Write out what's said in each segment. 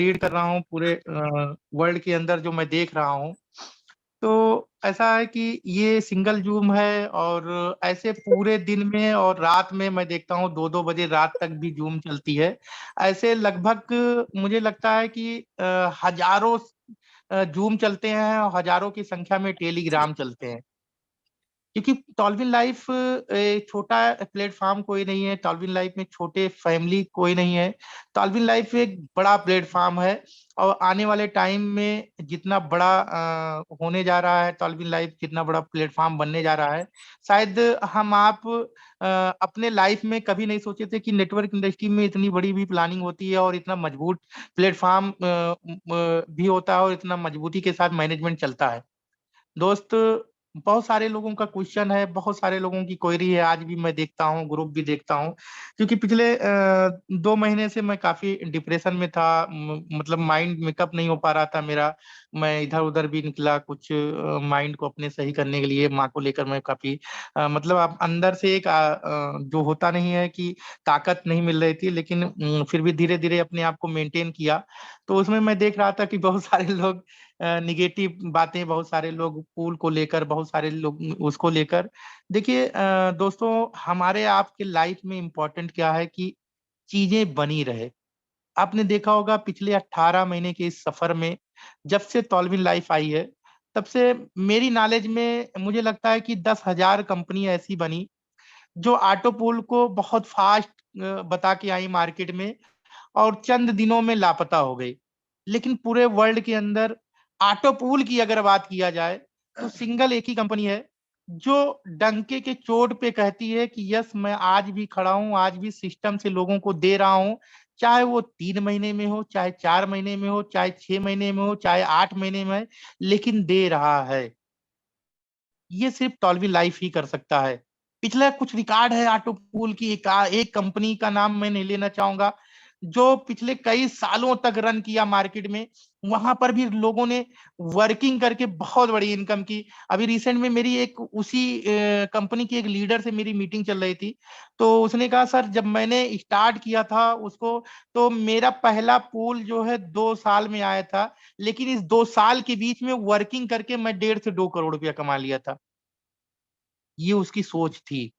Read कर रहा हूँ पूरे वर्ल्ड के अंदर जो मैं देख रहा हूँ, तो ऐसा है कि ये सिंगल जूम है और ऐसे पूरे दिन में और रात में मैं देखता हूँ 2-2 बजे रात तक भी जूम चलती है। ऐसे लगभग मुझे लगता है कि हज़ारों जूम चलते हैं और हज़ारों की संख्या में टेलीग्राम चलते हैं। क्योंकि टॉलविन लाइफ छोटा प्लेटफॉर्म कोई नहीं है, टॉलविन लाइफ में छोटे फैमिली कोई नहीं है। टॉलविन लाइफ एक बड़ा प्लेटफॉर्म है और आने वाले टाइम में जितना बड़ा होने जा रहा है टॉलविन लाइफ, जितना बड़ा प्लेटफॉर्म बनने जा रहा है, शायद हम आप अपने लाइफ में कभी नहीं सोचे थे कि नेटवर्क इंडस्ट्री में इतनी बड़ी भी प्लानिंग होती है और इतना मजबूत प्लेटफॉर्म भी होता है और इतना मजबूती के साथ मैनेजमेंट चलता है। दोस्त, बहुत सारे लोगों का क्वेश्चन है, बहुत सारे लोगों की क्वेरी है, आज भी मैं देखता हूँ, ग्रुप भी देखता हूँ। क्योंकि पिछले 2 महीने से मैं काफ़ी डिप्रेशन में था, मतलब माइंड मेकअप नहीं हो पा रहा था मेरा। मैं इधर-उधर भी निकला कुछ माइंड को अपने सही करने के लिए, माँ को लेकर मैं काफ़ी मतलब अब अंदर से एक जो होता नहीं है कि ताकत नहीं मिल रही थी, लेकिन फिर भी धीरे-धीरे अपने आप को मेंटेन किया। तो उसमें मैं देख रहा था कि बहुत सारे लोग निगेटिव बातें, बहुत सारे लोग पूल को लेकर, बहुत सारे लोग उसको लेकर। देखिए दोस्तों, हमारे आपके लाइफ में इम्पोर्टेंट क्या है कि चीज़ें बनी रहे। आपने देखा होगा पिछले 18 महीने के इस सफ़र में, जब से टॉलविन लाइफ आई है, तब से मेरी नॉलेज में मुझे लगता है कि 10,000 कंपनी ऐसी बनी, जो ऑटो पूल को बहुत फ़ास्ट बता के आई मार्केट में और चंद दिनों में लापता हो गई। लेकिन पूरे वर्ल्ड के अंदर ऑटो पूल की अगर बात किया जाए, तो सिंगल एक ही कंपनी है, जो डंके के चोट पे कहती है कि यस मैं आज भी खड़ा हूँ, आज भी सिस्टम से लोगों को दे रहा हूँ, चाहे वो 3 महीने में हो, चाहे 4 महीने में हो, चाहे 6 महीने में हो, चाहे 8 महीने में है, लेकिन दे रहा है। ये सिर्फ टॉलवी लाइफ ही कर सकता है। पिछला कुछ रिकॉर्ड है ऑटो पूल की, एक कंपनी का नाम मैं नहीं लेना चाहूँगा, जो पिछले कई सालों तक रन किया मार्केट में। वहाँ पर भी लोगों ने वर्किंग करके बहुत बड़ी इनकम की। अभी रिसेंट में मेरी एक उसी कंपनी की एक लीडर से मेरी मीटिंग चल रही थी। तो उसने कहा सर, जब मैंने स्टार्ट किया था उसको, तो मेरा पहला पूल जो है 2 साल में आया था, लेकिन इस 2 साल के बीच में वर्किंग करके मैं 1.5 से 2 करोड़ रुपया कमा लिया था। ये उसकी सोच थी।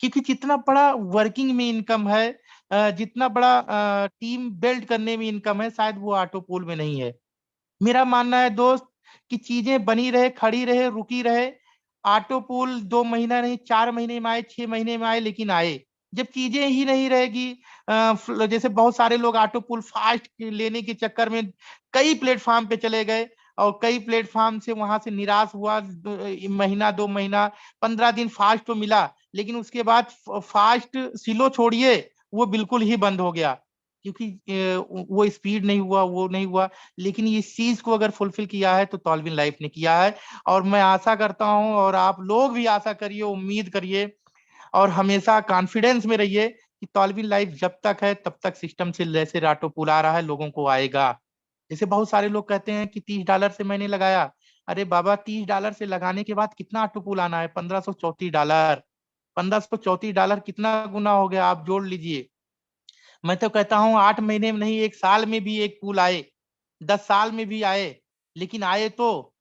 क्योंकि जितना बड़ा वर्किंग में इनकम है, जितना बड़ा टीम बिल्ड करने में इनकम है, शायद वो ऑटो पूल में नहीं है। मेरा मानना है दोस्त कि चीज़ें बनी रहे, खड़ी रहे, रुकी रहे। ऑटो पूल 2 महीना नहीं, 4 महीने में आए, 6 महीने में आए, लेकिन आए। जब चीज़ें ही नहीं रहेगी, जैसे बहुत सारे लोग ऑटो पूल फास्ट लेने के चक्कर में कई प्लेटफ़ॉर्म पे चले गए और कई प्लेटफ़ॉर्म से वहाँ से निराश हुआ। महीना, 2 महीना, 15 दिन फास्ट तो मिला, लेकिन उसके बाद फास्ट सिलो छोड़िए, वो बिल्कुल ही बंद हो गया। क्योंकि वो स्पीड नहीं हुआ, वो नहीं हुआ। लेकिन इस चीज़ को अगर फुलफ़िल किया है तो टॉलविन लाइफ़ ने किया है और मैं आशा करता हूँ और आप लोग भी आशा करिए, उम्मीद करिए और हमेशा कॉन्फिडेंस में रहिए कि टॉलविन लाइफ़ जब तक है तब तक सिस्टम से जैसे राटो पुल आ रहा है, लोगों को आएगा। जैसे बहुत सारे लोग कहते हैं कि $30 से मैंने लगाया। अरे बाबा, $30 से लगाने के बाद कितना ऑटो पुल आना है? $1534। $1534 कितना गुना हो गया, आप जोड़ लीजिए। मैं तो कहता हूँ 8 महीने में नहीं, 1 साल में भी एक पुल आए, 10 साल में भी आए, लेकिन आए तो,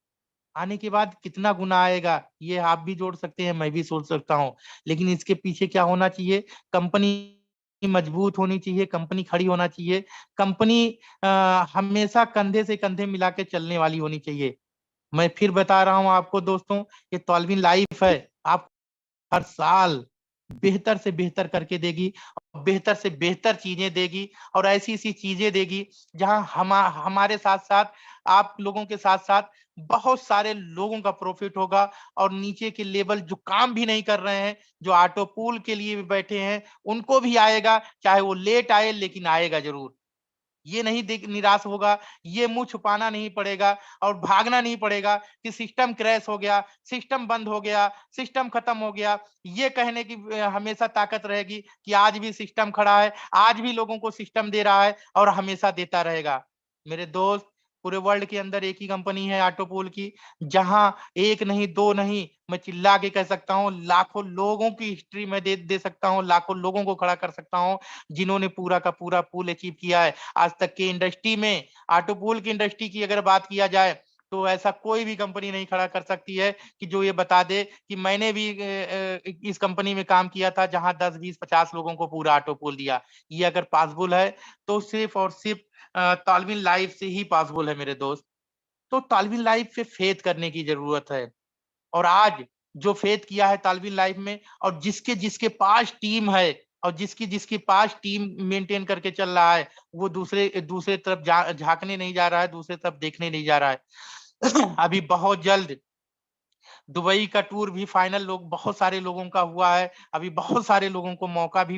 आने के बाद कितना गुना आएगा, ये आप भी जोड़ सकते हैं, मैं भी सोच सकता हूँ। लेकिन इसके पीछे क्या होना चाहिए? कंपनी मजबूत होनी चाहिए, कंपनी खड़ी होना चाहिए, कंपनी हमेशा कंधे से कंधे मिला के चलने वाली होनी चाहिए। मैं फिर बता रहा हूँ आपको दोस्तों, ये टॉलविन लाइफ है, आप हर साल बेहतर से बेहतर करके देगी, बेहतर से बेहतर चीज़ें देगी और ऐसी-ऐसी चीज़ें देगी, जहाँ हमारे साथ-साथ, आप लोगों के साथ-साथ बहुत सारे लोगों का प्रॉफ़िट होगा और नीचे के लेवल जो काम भी नहीं कर रहे हैं, जो ऑटो पूल के लिए भी बैठे हैं, उनको भी आएगा, चाहे वो लेट आए लेकिन आएगा ज़रूर। ये नहीं निराश होगा, ये मुँह छुपाना नहीं पड़ेगा और भागना नहीं पड़ेगा कि सिस्टम क्रैश हो गया, सिस्टम बंद हो गया, सिस्टम खत्म हो गया। ये कहने की हमेशा ताकत रहेगी कि आज भी सिस्टम खड़ा है, आज भी लोगों को सिस्टम दे रहा है और हमेशा देता रहेगा। मेरे दोस्त, पूरे वर्ल्ड के अंदर एक ही कंपनी है ऑटोपोल की, जहां एक नहीं, दो नहीं, मैं चिल्ला के कह सकता हूँ लाखों लोगों की हिस्ट्री में दे सकता हूँ, लाखों लोगों को खड़ा कर सकता हूँ, जिन्होंने पूरा का पूरा पूल अचीव किया है। आज तक के इंडस्ट्री में, ऑटोपोल की इंडस्ट्री की अगर बात किया जाए, तो ऐसा कोई भी कंपनी नहीं खड़ा कर सकती है कि जो ये बता दे कि मैंने भी इस कंपनी में काम किया था जहां 10, 20, 50 लोगों को पूरा ऑटोपोल दिया। ये अगर पॉसिबल है तो सिर्फ और सिर्फ तालविन लाइफ से ही पॉसिबल है मेरे दोस्त। तो तालविन लाइफ पे फेथ करने की जरूरत है। और आज जो फेथ किया है तालविन लाइफ में, और जिसके जिसके पास टीम है, और जिसकी जिसके पास टीम मेंटेन करके चल रहा है, वो दूसरे दूसरे तरफ झांकने नहीं जा रहा है, दूसरे तरफ देखने नहीं जा रहा है। अभी बहुत जल्द दुबई का टूर भी फाइनल लोग बहुत सारे लोगों का हुआ है। अभी बहुत सारे लोगों को मौका भी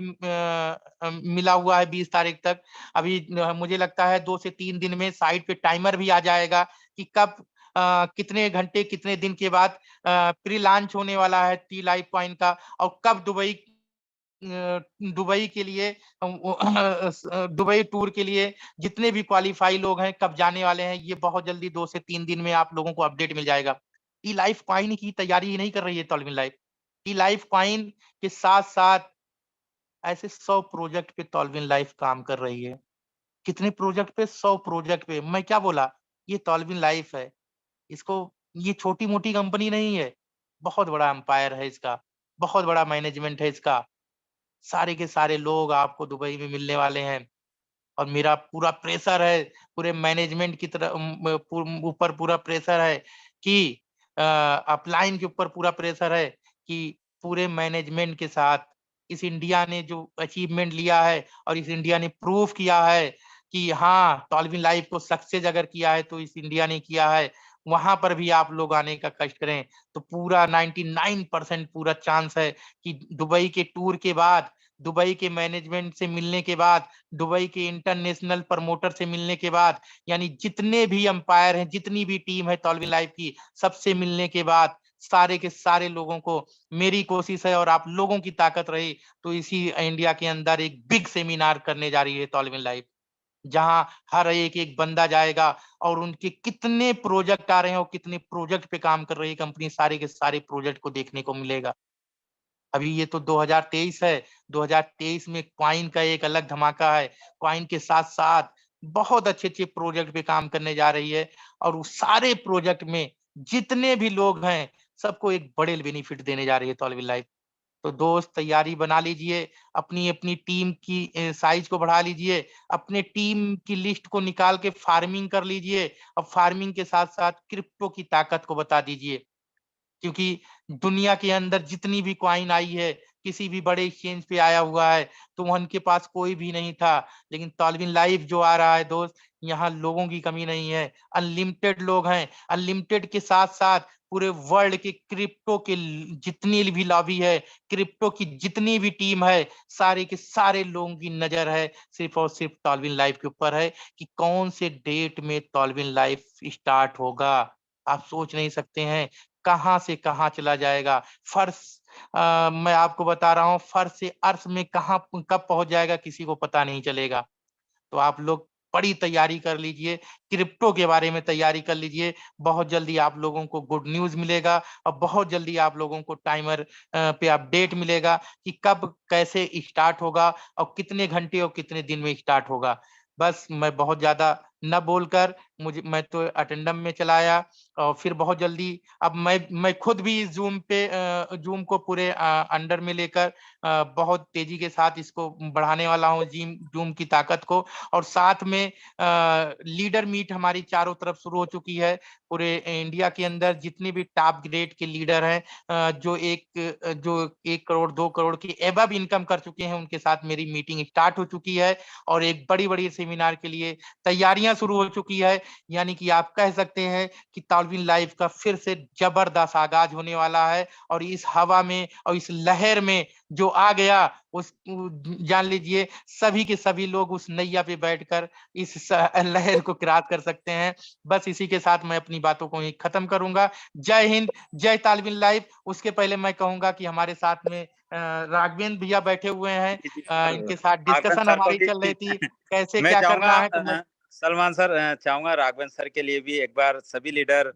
मिला हुआ है 20 तारीख तक। अभी मुझे लगता है 2 से 3 दिन में साइट पे टाइमर भी आ जाएगा कि कब कितने घंटे कितने दिन के बाद प्री लॉन्च होने वाला है टी लाइव कॉइन का, और कब दुबई के लिए दुबई टूर के लिए जितने भी क्वालिफाई लोग हैं कब जाने वाले हैं, ये बहुत जल्दी 2 से 3 दिन में आप लोगों को अपडेट मिल जाएगा। टी लाइफ कॉइन की तैयारी ही नहीं कर रही है तॉलविन लाइफ। टी लाइफ कॉइन के साथ साथ ऐसे 100 प्रोजेक्ट पे तॉलविन लाइफ काम कर रही है। कितने प्रोजेक्ट पे? 100 प्रोजेक्ट पे। मैं क्या बोला? ये तॉलविन लाइफ है। इसको, ये छोटी मोटी कंपनी नहीं है, बहुत बड़ा एम्पायर है इसका, बहुत बड़ा मैनेजमेंट है इसका। सारे के सारे लोग आपको दुबई में मिलने वाले हैं, और मेरा पूरा प्रेशर है, पूरे मैनेजमेंट की तरफ ऊपर पूरा प्रेशर है कि अपलाइन के ऊपर पूरा प्रेशर है कि पूरे मैनेजमेंट के साथ इस इंडिया ने जो अचीवमेंट लिया है, और इस इंडिया ने प्रूव किया है कि हाँ, टॉलविन लाइफ को सक्सेस अगर किया है तो इस इंडिया ने किया है, वहां पर भी आप लोग आने का कष्ट करें। तो पूरा 99% पूरा चांस है कि दुबई के टूर के बाद, दुबई के मैनेजमेंट से मिलने के बाद, दुबई के इंटरनेशनल प्रमोटर से मिलने के बाद, यानी जितने भी अंपायर हैं, जितनी भी टीम है तॉलविन लाइफ की, सबसे मिलने के बाद सारे के सारे लोगों को, मेरी कोशिश है और आप लोगों की ताकत रही तो इसी इंडिया के अंदर एक बिग सेमिनार करने जा रही है तॉलविन लाइफ, जहां हर एक एक बंदा जाएगा और उनके कितने प्रोजेक्ट आ रहे हैं और कितने प्रोजेक्ट पे काम कर रही है कंपनी, सारे के सारे प्रोजेक्ट को देखने को मिलेगा। अभी ये तो 2023 है, 2023 में क्वाइन का एक अलग धमाका है। क्वाइन के साथ-साथ बहुत अच्छे-अच्छे प्रोजेक्ट पे काम करने जा रही है, और उस सारे प्रोजेक्ट में जितने भी लोग हैं, सबको एक बड़े बेनिफिट देने जा रही है तौलविन लाइफ। तो दोस्त तैयारी बना लीजिए, अपनी-अपनी टीम की साइज़ को बढ़ा लीजिए, अपने टीम की लिस्ट को निकाल के फार्मिंग कर लीजिए, और फार्मिंग के साथ-साथ क्रिप्टो की ताकत को बता दीजिए। क्योंकि दुनिया के अंदर जितनी भी कॉइन आई है, किसी भी बड़े एक्सचेंज पे आया हुआ है, तो उनके पास कोई भी नहीं था। लेकिन तॉलविन लाइफ जो आ रहा है दोस्त, यहाँ लोगों की कमी नहीं है, अनलिमिटेड लोग हैं। अनलिमिटेड के साथ-साथ पूरे वर्ल्ड के क्रिप्टो के जितनी भी लॉबी है, क्रिप्टो की जितनी भी टीम है, सारे के सारे लोगों की नज़र है सिर्फ़ और सिर्फ़ तॉलविन लाइफ के ऊपर है कि कौन से डेट में तॉलविन लाइफ स्टार्ट होगा। आप सोच नहीं सकते हैं कहाँ से कहाँ चला जाएगा। फर्श मैं आपको बता रहा हूँ, फर्श से अर्श में कहाँ कब पहुँच जाएगा किसी को पता नहीं चलेगा। तो आप लोग बड़ी तैयारी कर लीजिए, क्रिप्टो के बारे में तैयारी कर लीजिए। बहुत जल्दी आप लोगों को गुड न्यूज़ मिलेगा, और बहुत जल्दी आप लोगों को टाइमर पे अपडेट मिलेगा कि कब कैसे स्टार्ट होगा, और कितने घंटे और कितने दिन में स्टार्ट होगा। बस मैं बहुत ज़्यादा ना बोलकर, मैं तो अटेंडम में चला आया, और फिर बहुत जल्दी अब मैं खुद भी इस ज़ूम को पूरे अंडर में लेकर बहुत तेज़ी के साथ इसको बढ़ाने वाला हूँ, ज़ूम की ताकत को। और साथ में लीडर मीट हमारी चारों तरफ शुरू हो चुकी है। पूरे इंडिया के अंदर जितने भी टॉप ग्रेड के लीडर हैं, जो 1 करोड़ 2 करोड़ की एबव इनकम कर चुके हैं, उनके साथ मेरी मीटिंग स्टार्ट हो चुकी है, और एक बड़ी-बड़ी सेमिनार के लिए तैयारियां शुरू हो चुकी है। यानी कि आप कह सकते हैं कि तॉलविन लाइफ का फिर से जबरदस्त आगाज होने वाला है, और इस हवा में और इस लहर में जो आ गया, उस जान लीजिए सभी के सभी लोग उस नैया पे बैठकर इस लहर को क्रॉस कर सकते हैं। बस इसी के साथ मैं अपनी बातों को यहीं खत्म करूंगा। जय हिंद, जय तालविन लाइफ। उसके पहले मैं कहूंगा कि हमारे साथ में राघवेंद्र भैया बैठे हुए हैं, जी, जी, सर। इनके साथ आकाश डिस्कशन सर को हमारी भी चल रही थी कैसे मैं क्या चाहूँगा करना है, तो मैं सलमान सर, चाहूंगा राघवन सर के लिए भी एक बार सभी लीडर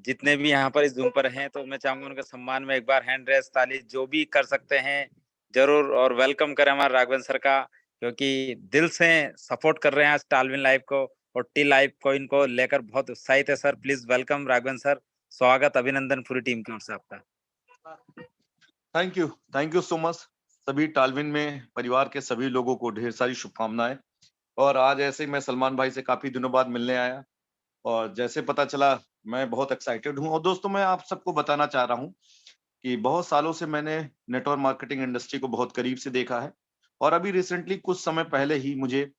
जितने भी यहाँ पर इस जूम पर हैं, तो मैं चाहूंगा उनके सम्मान में एक बार हैंड रेस, ताली जो भी कर सकते हैं जरूर, और वेलकम करें हमारे राघवन सर का, क्योंकि दिल से सपोर्ट कर रहे हैं आज टालविन लाइव को और टी लाइव को, इनको लेकर बहुत उत्साहित है sir. Please welcome Raghavan sir, स्वागत अभिनंदन पूरी टीम की ओर से आपका। Thank you so much. सभी टालविन में परिवार के सभी लोगों को ढेर सारी शुभकामनाएं। और आज ऐसे ही मैं सलमान भाई से काफी दिनों बाद मिलने आया, और जैसे पता चला मैं बहुत एक्साइटेड हूं। और दोस्तों, मैं आप सबको बताना चाह रहा हूं कि बहुत सालों से मैंने नेटवर्क मार्केटिंग इंडस्ट्री को बहुत करीब से देखा है। और अभी रिसेंटली कुछ समय पहले ही मुझे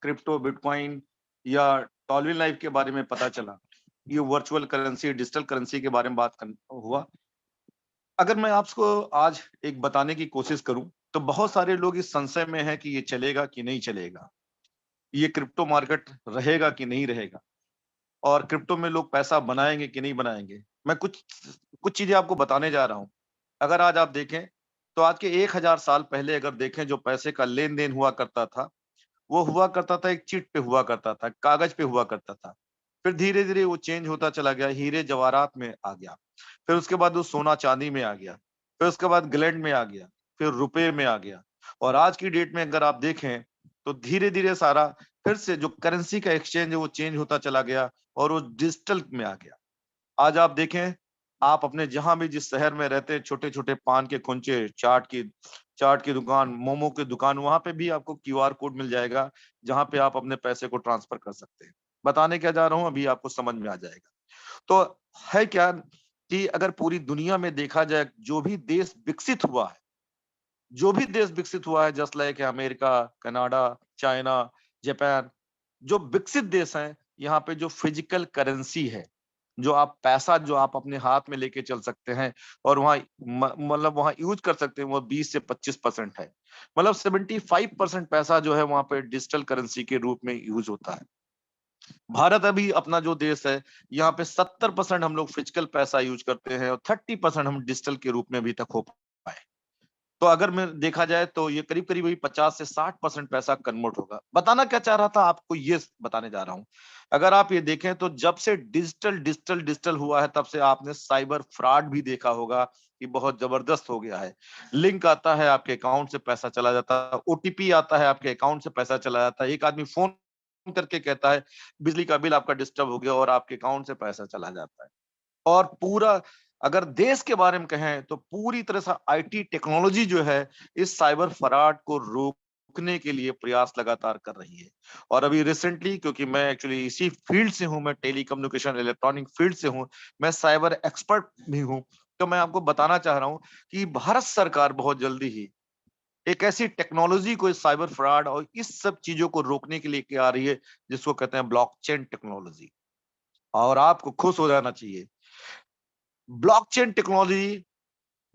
क्रिप्टो, बिटकॉइन या टॉलविन लाइफ के बारे में पता चला। ये वर्चुअल करेंसी, डिजिटल करेंसी के बारे में हुआ। अगर मैं आपको आज एक बताने की कोशिश करूं, तो बहुत सारे लोग इस संशय में हैं कि ये चलेगा कि नहीं चलेगा, ये क्रिप्टो मार्केट रहेगा कि नहीं रहेगा, और क्रिप्टो में लोग पैसा बनाएंगे कि नहीं बनाएंगे। मैं कुछ कुछ चीजें आपको बताने जा रहा हूं। अगर आज आप देखें, तो आज के 1000 साल पहले अगर देखें, जो पैसे का लेन देन हुआ करता था, वो हुआ करता था एक चिट पे हुआ करता था, कागज पे हुआ करता था। फिर धीरे धीरे वो चेंज होता चला गया, हीरे जवाहरात में आ गया। फिर उसके बाद वो सोना चांदी में आ गया। फिर उसके बाद ग्लैंड में आ गया। फिर रुपए में आ गया। और आज की डेट में अगर आप देखें, तो धीरे धीरे सारा फिर से जो करेंसी का एक्सचेंज है वो चेंज होता चला गया, और वो डिजिटल में आ गया। आज आप देखें, आप अपने जहां भी जिस शहर में रहते हैं, छोटे छोटे पान के खुंचे, चाट की दुकान, मोमो की दुकान, वहां पे भी आपको क्यूआर कोड मिल जाएगा, जहां पे आप अपने पैसे को ट्रांसफर कर सकते हैं। बताने क्या जा रहा हूं, अभी आपको समझ में आ जाएगा। तो है क्या कि अगर पूरी दुनिया में देखा जाए, जो भी देश विकसित हुआ है, just like America, Canada, China, Japan, जो विकसित देश हैं, यहाँ पे जो फिजिकल करेंसी है, जो आप पैसा जो आप अपने हाथ में लेके चल सकते हैं और वहाँ मतलब वहाँ यूज कर सकते हैं, वो 20 से 25% है। मतलब 75% पैसा जो है वहाँ पे डिजिटल करेंसी के रूप में यूज होता है। भारत अभी अपना जो देश है, यहाँ पे 70% हम लोग फिजिकल पैसा यूज करते हैं, और 30% हम डिजिटल के रूप में अभी तक हो पाए। तो अगर मैं देखा जाए, तो ये करीब करीब वही 50 से 60% पैसा कन्वर्ट होगा। बताना क्या चाह रहा था, आपको ये बताने जा रहा हूं। अगर आप ये देखें, तो जब से डिजिटल डिजिटल डिजिटल हुआ है, तब से आपने साइबर फ्रॉड भी देखा होगा कि बहुत जबरदस्त हो गया है। लिंक आता है, आपके अकाउंट से पैसा चला जाता है, ओटीपी आता है, आपके अकाउंट से पैसा चला जाता है। एक आदमी फोन करके कहता है बिजली का बिल आपका डिस्टर्ब हो गया, और आपके अकाउंट से पैसा चला जाता है। और पूरा, अगर देश के बारे में कहें, तो पूरी तरह से आईटी टेक्नोलॉजी जो है, इस साइबर फ्रॉड को रोकने के लिए प्रयास लगातार कर रही है। और अभी रिसेंटली, क्योंकि मैं एक्चुअली इसी फील्ड से हूं, मैं टेलीकम्युनिकेशन इलेक्ट्रॉनिक फील्ड से हूं, मैं साइबर एक्सपर्ट भी हूं, तो मैं आपको बताना चाह रहा हूं कि भारत सरकार बहुत जल्दी ही एक ऐसी टेक्नोलॉजी को, इस साइबर फ्रॉड और इस सब चीजों को रोकने के लिए क्या आ रही है, जिसको कहते हैं ब्लॉकचेन टेक्नोलॉजी। और आपको खुश हो जाना चाहिए, ब्लॉकचेन टेक्नोलॉजी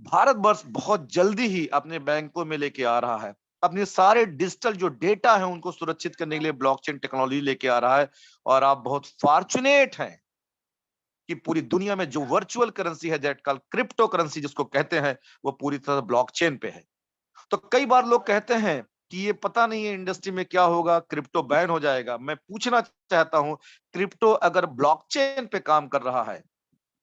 भारत वर्ष बहुत जल्दी ही अपने बैंकों में लेके आ रहा है। अपने सारे डिजिटल जो डेटा है, उनको सुरक्षित करने के लिए ब्लॉकचेन टेक्नोलॉजी लेके आ रहा है। और आप बहुत फॉर्चुनेट हैं कि पूरी दुनिया में जो वर्चुअल करेंसी है, दैट कॉल्ड क्रिप्टो करेंसी जिसको कहते हैं, वो पूरी तरह ब्लॉकचेन पे है। तो कई बार लोग कहते हैं कि ये पता नहीं है इंडस्ट्री में क्या होगा, क्रिप्टो बैन हो जाएगा। मैं पूछना चाहता हूं, क्रिप्टो अगर ब्लॉकचेन पे काम कर रहा है,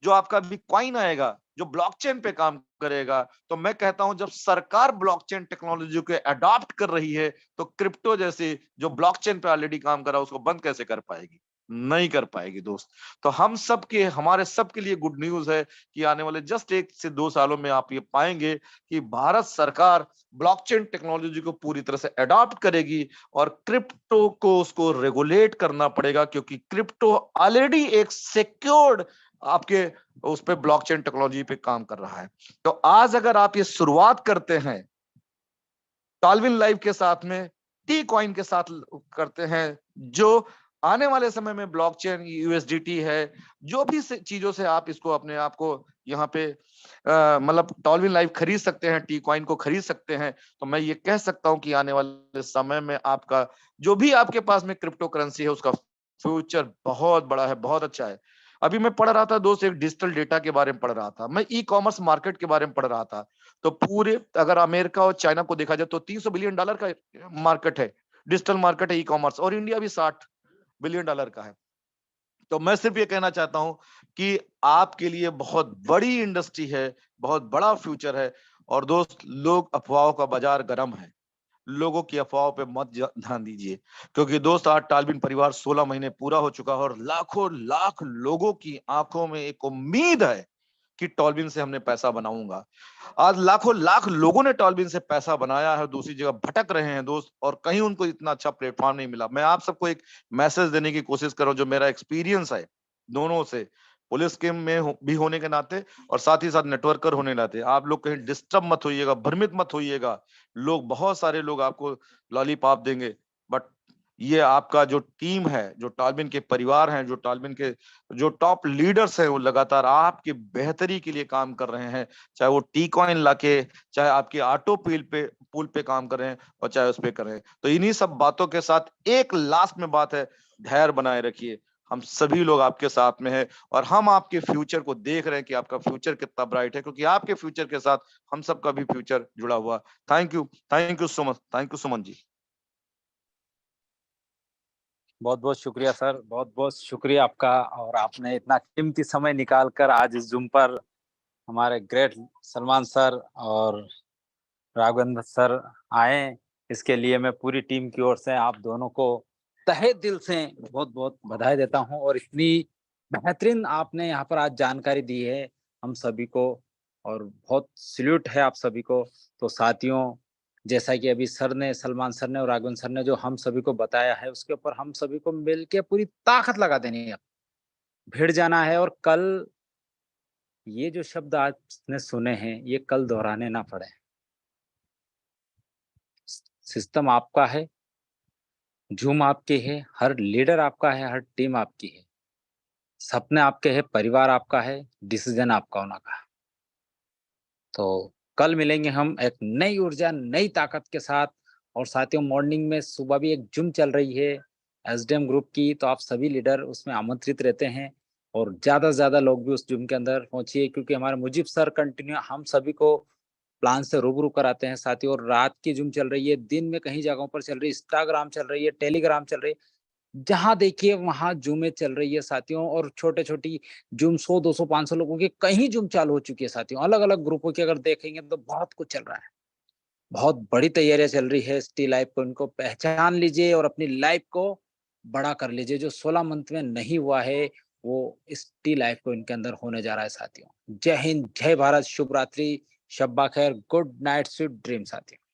जो आपका भी कॉइन आएगा जो ब्लॉकचेन पे काम करेगा, तो मैं कहता हूं जब सरकार ब्लॉकचेन टेक्नोलॉजी को अडॉप्ट कर रही है, तो क्रिप्टो जैसे जो ब्लॉकचेन पे ऑलरेडी काम कर रहा है, उसको बंद कैसे कर पाएगी? नहीं कर पाएगी दोस्त। तो हम सब के, हमारे सब के लिए गुड न्यूज है कि आने वाले जस्ट 1 से 2 सालों में आप ये पाएंगे कि भारत सरकार ब्लॉकचेन टेक्नोलॉजी को पूरी तरह से अडॉप्ट करेगी, और क्रिप्टो को उसको रेगुलेट करना पड़ेगा, क्योंकि क्रिप्टो ऑलरेडी एक सिक्योर्ड आपके उस पे ब्लॉकचेन टेक्नोलॉजी पे काम कर रहा है। तो आज अगर आप ये शुरुआत करते हैं टालविन लाइव के साथ में, टी कॉइन के साथ करते हैं, जो आने वाले समय में ब्लॉकचेन, यूएसडीटी है, जो भी चीजों से आप इसको अपने आप को यहाँ पे मतलब टालविन लाइव खरीद सकते हैं, टी कॉइन को खरीद सकते हैं। तो मैं ये कह सकता हूं कि आने वाले समय में आपका जो भी आपके पास में क्रिप्टो करेंसी है, उसका फ्यूचर बहुत बड़ा है, बहुत अच्छा है। अभी मैं पढ़ रहा था दोस्त, एक डिजिटल डेटा के बारे में पढ़ रहा था, मैं ई कॉमर्स मार्केट के बारे में पढ़ रहा था। तो पूरे, अगर अमेरिका और चाइना को देखा जाए, तो $300 बिलियन का मार्केट है, डिजिटल मार्केट है ई कॉमर्स, और इंडिया भी 60। बिलियन डॉलर का है। तो मैं सिर्फ ये कहना चाहता हूं कि आपके लिए बहुत बड़ी इंडस्ट्री है, बहुत बड़ा फ्यूचर है। और दोस्त, लोग अफवाहों का बाजार गर्म है, लोगों की अफवाहों पे मत ध्यान दीजिए, क्योंकि दोस्त आज टालबिन परिवार 16 महीने पूरा हो चुका है और लाखों लाख लोगों की आंखों में एक उम्मीद है कि टॉलबिन से हमने पैसा बनाऊंगा। आज लाखों लाख लोगों ने टॉलबिन से पैसा बनाया है, दूसरी जगह भटक रहे हैं दोस्त, और कहीं उनको इतना अच्छा प्लेटफॉर्म नहीं मिला। मैं आप सबको एक मैसेज देने की कोशिश कर रहा हूं, जो मेरा एक्सपीरियंस है दोनों से, पुलिस के में भी होने के नाते और साथ ही साथ नेटवर्कर होने के नाते। आप लोग कहीं डिस्टर्ब मत होइएगा, भ्रमित मत होइएगा। लोग, बहुत सारे लोग आपको लॉलीपॉप देंगे, बट ये आपका जो टीम है, जो टॉलबिन के परिवार हैं, जो टॉलबिन के जो टॉप लीडर्स हैं, वो लगातार आपकी बेहतरी के लिए काम कर रहे हैं। चाहे वो टी कॉइन लाके, चाहे आपके ऑटो पुल पे काम कर रहे हैं, और चाहे उस पे कर रहे हैं। तो इन्हीं सब बातों के साथ एक लास्ट में बात है, धैर्य बनाए रखिए। हम सभी लोग आपके साथ में हैं, और हम आपके फ्यूचर को देख रहे हैं कि आपका फ्यूचर कितना ब्राइट है, क्योंकि आपके फ्यूचर के साथ हम सबका भी फ्यूचर जुड़ा हुआ। Thank you so much, thank you Suman ji. बहुत बहुत शुक्रिया सर, बहुत बहुत शुक्रिया आपका। और आपने इतना कीमती समय निकाल कर आज इस जूम पर हमारे ग्रेट सलमान सर और राघवेंद्र सर आए, इसके लिए मैं पूरी टीम की ओर से आप दोनों को तहे दिल से बहुत बहुत बधाई देता हूं। और इतनी बेहतरीन आपने यहाँ पर आज जानकारी दी है हम सभी को, और बहुत सल्यूट है आप सभी को। तो साथियों, जैसा कि अभी सर ने, सलमान सर ने और राघवेंद्र सर ने जो हम सभी को बताया है, उसके ऊपर हम सभी को मिलके पूरी ताकत लगा देनी है, भिड़ जाना है। और कल ये जो शब्द आज ने सुने हैं, ये कल दोहराने ना पड़े। सिस्टम आपका है, जूम आपके है, हर लीडर आपका है, हर टीम आपकी है, सपने आपके हैं, परिवार आपका है, डिसीजन आपका होना का। तो कल मिलेंगे हम एक नई ऊर्जा, नई ताकत के साथ। और साथियों, मॉर्निंग में सुबह भी एक जूम चल रही है एसडीएम ग्रुप की, तो आप सभी लीडर उसमें आमंत्रित रहते हैं, और ज्यादा से ज्यादा लोग भी उस जूम के अंदर पहुंचिए, क्योंकि हमारे मुजीब सर कंटिन्यू हम सभी को प्लान से रूबरू कराते हैं साथियों। और रात की जूम चल रही है, दिन में कहीं जगहों पर चल रही है, इंस्टाग्राम चल रही है, टेलीग्राम चल रही है, जहाँ देखिए वहां जूमें चल रही है साथियों। और छोटे छोटी जूम 100 200 500 लोगों की कहीं जूम चालू हो चुकी है साथियों। अलग अलग ग्रुपों की अगर देखेंगे तो बहुत कुछ चल रहा है, बहुत बड़ी तैयारियां चल रही है। टी लाइफ को इनको पहचान लीजिए और अपनी लाइफ को बड़ा कर लीजिए। जो 16 मंथ में नहीं हुआ है, वो इस टी लाइफ को इनके अंदर होने जा रहा है साथियों। जय हिंद, जय भारत, शुभ रात्रि, शब्बा खैर, गुड नाइट, स्वीट ड्रीम साथियों।